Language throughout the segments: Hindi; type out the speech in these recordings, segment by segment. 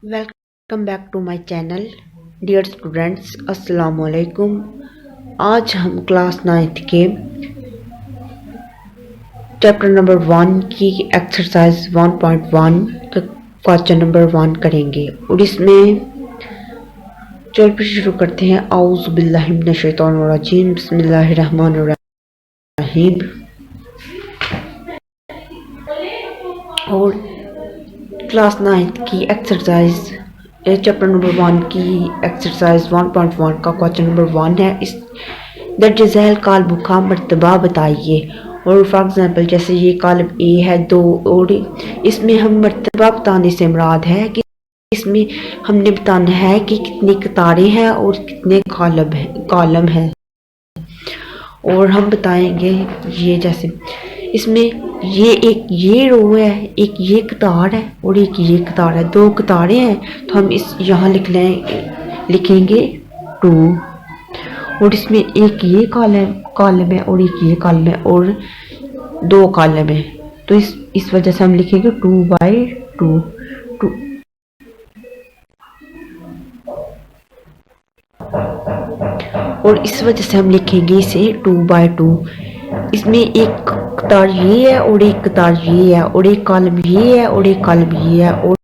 Welcome back to my channel dear students, अस्सलाम वालेकुम। आज हम क्लास 9th के चैप्टर नंबर 1 की एक्सरसाइज 1.1 का क्वेश्चन नंबर 1 करेंगे और इसमें चल फिर शुरू करते हैं। औज़ु बिल्लाहि मिनश शैतानिर रजीम, बिस्मिल्लाहिर रहमानिर रहीम। और क्लास 9th की एक्सरसाइज चैप्टर नंबर 1 की एक्सरसाइज 1.1 का क्वेश्चन नंबर 1 है। इस दैट जैल काल्ब का मर्तबा बताइए। और फॉर एग्जांपल जैसे ये काल्ब ए है 2 और इसमें हम मर्तबा बताने से मुराद है कि इसमें हमने बताना है कि कितनी कतारें हैं और कितने कॉलम है। और हम बताएंगे ये जैसे इसमें ये रो है, एक ये कतार है और एक ये कतार है, 2 कतारें हैं तो हम इस यहाँ लिखेंगे 2। और इसमें एक ये कॉलम है और एक ये कॉलम है और 2 कॉलम है, तो इस वजह से हम लिखेंगे 2/2। और इस वजह से हम लिखेंगे इसे 2/2। इसमें एक कतार ये है और एक कतार ये है और एक कॉलम ये है और एक कॉलम ये है और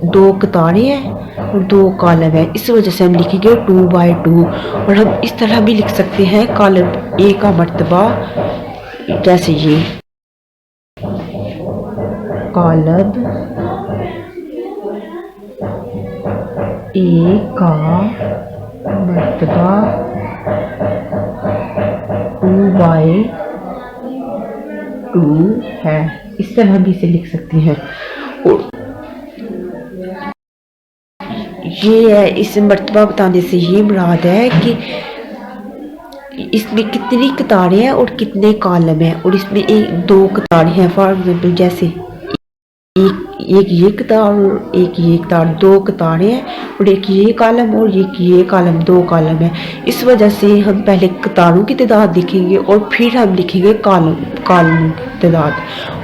2 कतारें हैं और 2 कॉलम है, इस वजह से हम लिखेंगे 2/2। और हम इस तरह भी लिख सकते हैं कॉलम ए का मर्तबा जैसे ये कॉलम ए का मर्तबा 2/2 है, इस तरह भी इसे लिख सकते हैं। और ये है, इस मर्तबा बताने से ये मुराद है कि इसमें कितनी कतारें हैं और कितने कॉलम हैं। और इसमें 2 कतारें हैं, फॉर एग्जाम्पल जैसे एक ये कतार और एक ये कतार, 2 कतारें हैं और एक ये कॉलम और एक ये कॉलम, 2 कॉलम है। इस वजह से हम पहले कतारों की तादाद लिखेंगे और फिर हम लिखेंगे कॉलम की तादाद।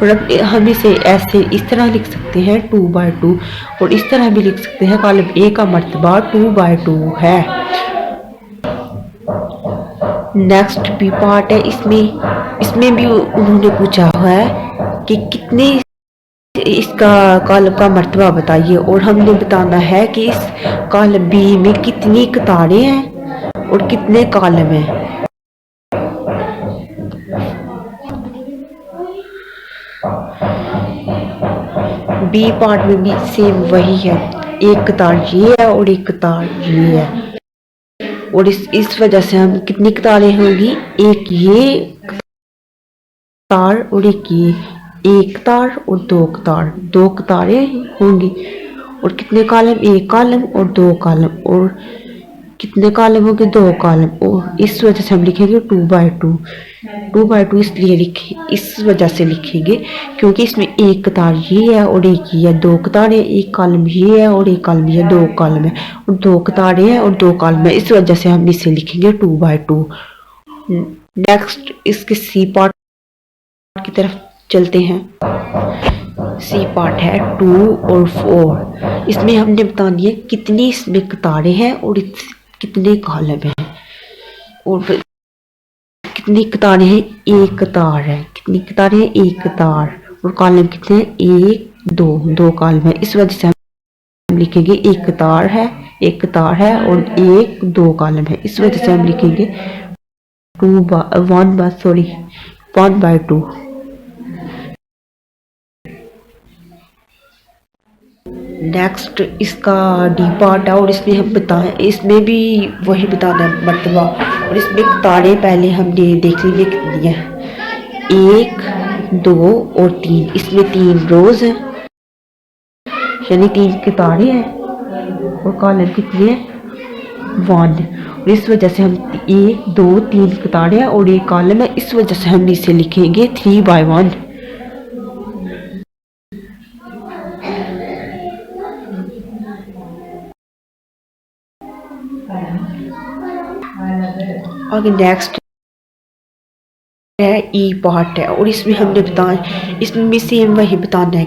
और हम इसे ऐसे इस तरह लिख सकते हैं 2/2 और इस तरह भी लिख सकते हैं कॉलम ए का मर्तबा 2/2 है। नेक्स्ट बी पार्ट है, इसमें भी उन्होंने पूछा हुआ है कि कितने इसका कॉलम का मर्तबा बताइए। और हमने बताना है कि इस कॉलम बी में कितनी कतारें हैं और कितने कॉलम हैं। बी पार्ट में भी सेम वही है, एक कतार ये है और एक कतार ये है। और इस वजह से हम कितनी कतारें होंगी, एक ये कतार और एक ये, एक कतार और 2 कतार, 2 कतारें होंगी। और कितने कॉलम, एक कॉलम और 2 कॉलम, और कितने कॉलम होंगे, 2 कॉलम। और इस वजह से हम लिखेंगे 2/2। 2/2 इसलिए इस वजह से लिखेंगे क्योंकि इसमें एक कतार ये है और एक ये है, 2 कतारें, एक कॉलम ये है और एक कॉलम ये है, 2 कॉलम है और 2 कतारें हैं और 2 कॉलम है, इस वजह से हम इसे लिखेंगे 2/2। नेक्स्ट इसके सी पार्ट की तरफ चलते हैं। सी पार्ट है 2 और 4। इसमें हमने बतानी है कितनी इसमें कतारें हैं और कितने कॉलम हैं। और कितनी कतारें हैं, एक कतार है, कितनी कतारें हैं, एक कतार, और कॉलम कितने हैं, 1 2 कॉलम है, इस वजह से हम लिखेंगे एक कतार है और 1 2 कॉलम है, इस वजह से हम लिखेंगे 1/2। नेक्स्ट इसका डी पार्ट है और इसमें हम इसमें भी वही बताना है मर्तबा। और इसमें कतारें पहले हमने देख ली कितनी है, 1 2 और 3। इसमें 3 रोज हैं यानी 3 कतारें हैं और कॉलम कितने हैं, 1। और इस वजह से हम 1 2 3 कतारें हैं और एक कॉलम है, इस वजह से हम इसे लिखेंगे 3/1। आगे नेक्स्ट है ई पार्ट है और इसमें हमने इसमें भी सेम वही बताना है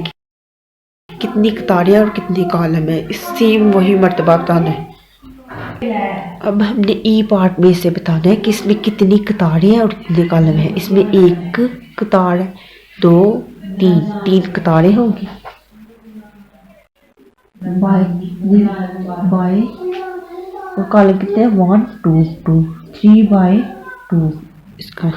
कितनी कतारें और कितने कॉलम है, सेम वही मर्तबा बताना है। अब हमने ई पार्ट में से बताना है कि इसमें कितनी कतारें हैं और कितने कॉलम है। इसमें एक कतार है, दो, तीन कतारें होंगी। बाय और कॉलम कितने हैं, 1 2 2, 3/2 इसका।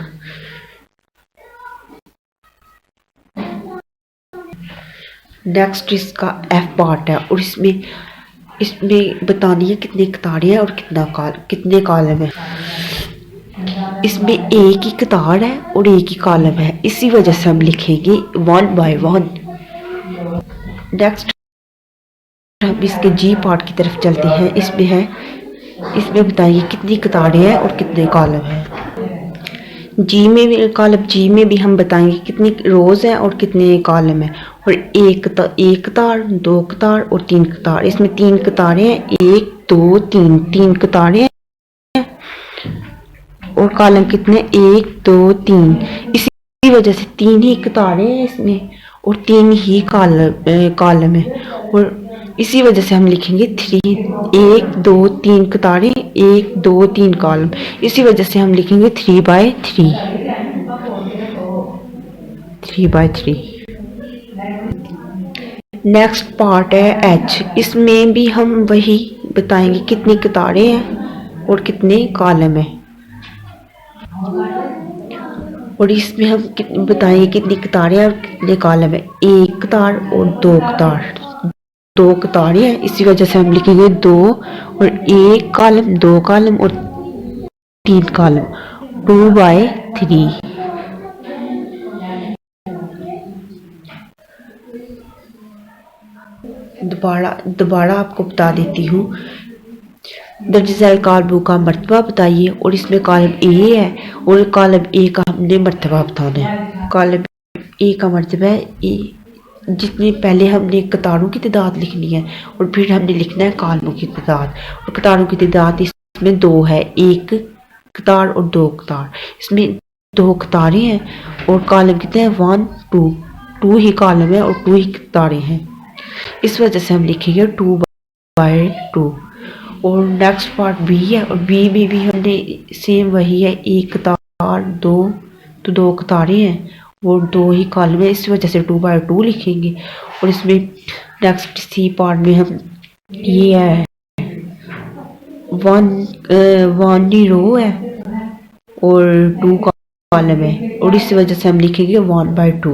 नेक्स्ट इसका एफ पार्ट है और इसमें बतानी है कितनी कतारें हैं और कितने कॉलम है। इसमें एक ही कतार है और एक ही कॉलम है, इसी वजह से हम लिखेंगे 1/1। नेक्स्ट हम इसके जी पार्ट की तरफ चलते हैं। इसमें बताइए कितनी कतारें हैं और कितने कॉलम हैं। कॉलम जी में भी हम बताएंगे कितनी रोज है और कितने कॉलम है। और एक कतार, दो कतार और तीन कतार। इसमें तीन कतारें हैं, 1 2 3, तीन कतारें हैं और कॉलम कितने, 1 2 3। इसी वजह से तीन ही कतारें हैं इसमें और तीन ही कॉलम है और इसी वजह से हम लिखेंगे 3, 1 2 3 कतारें, 1 2 3 कॉलम। इसी वजह से हम लिखेंगे 3/3। नेक्स्ट पार्ट है एच। इसमें भी हम वही बताएंगे कितनी कतारें हैं और कितने कॉलम है। और इसमें हम बताएंगे कितनी कतारें और कितने कॉलम है। एक कतार और दो कतारें हैं, इसी वजह से हम लिखेंगे 2 और एक कॉलम, 2 कॉलम और 3 कॉलम, 2/3। दोबारा आपको बता देती हूँ। दर्जैल कॉलम का मर्तबा बताइए और इसमें कॉलम ए है और कॉलम ए का हमने मर्तबा बताना है। कॉलम ए का मर्तबा है ए, जितनी पहले हमने कतारों की तादाद लिखनी है और फिर हमने लिखना है कॉलमों की तादाद। और कतारों की तादाद इसमें 2 है, एक कतार और 2 कतार। इसमें 2 कतारें हैं और कॉलम कितने हैं, 1 2 ही कॉलम है और 2 ही कतारें हैं। इस वजह से हम लिखेंगे 2/2। और नेक्स्ट पार्ट बी है और बी में भी हमने सेम वही है, एक कतार, 2 कतारें हैं और 2 ही कॉलम है, इस वजह से 2/2 लिखेंगे। और इसमें नेक्स्ट सी पार्ट में हम ये है 1 ही रो है और 2 कॉलम है और इस वजह से हम लिखेंगे 1/2।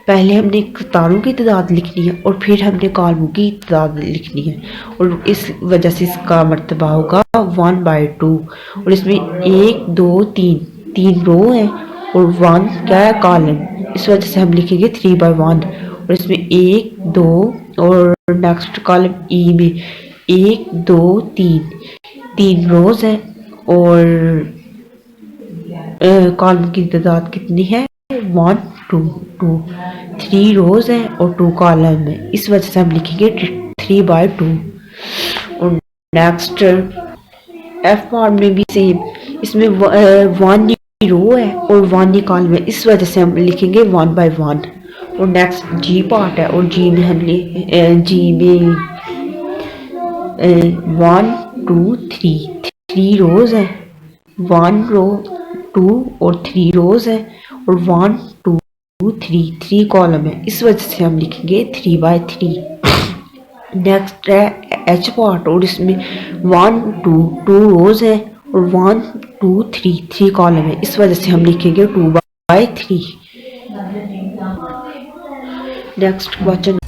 पहले हमने कतारों की तादाद लिखनी है और फिर हमने कॉलमों की तादाद लिखनी है और इस वजह से इसका मर्तबा होगा 1/2। और इसमें 1 2 3 रो है और 1 क्या है, कॉलम। इस वजह से हम लिखेंगे 3/1। और इसमें 1 2 और नेक्स्ट कॉलम ई में 1 2 3 रोज है और कॉलम की तादाद कितनी है, 1 2 3 रोज है और 2 कॉलम है, इस वजह से हम लिखेंगे 3/2। और नेक्स्ट एफ पार्ट में भी सेम, इसमें 1 रो है और 1 ही कॉलम है, इस वजह से हम लिखेंगे 1/1। और नेक्स्ट जी पार्ट है और जी में हमने 1 2 3 रोज है, 1 रो 2 और 3 रोज है और 1 2 3 कॉलम है, इस वजह से हम लिखेंगे 3/3। नेक्स्ट है एच पार्ट और इसमें 1 2 रोज है और 1 2 3 कॉलम है, इस वजह से हम लिखेंगे 2/3। Next question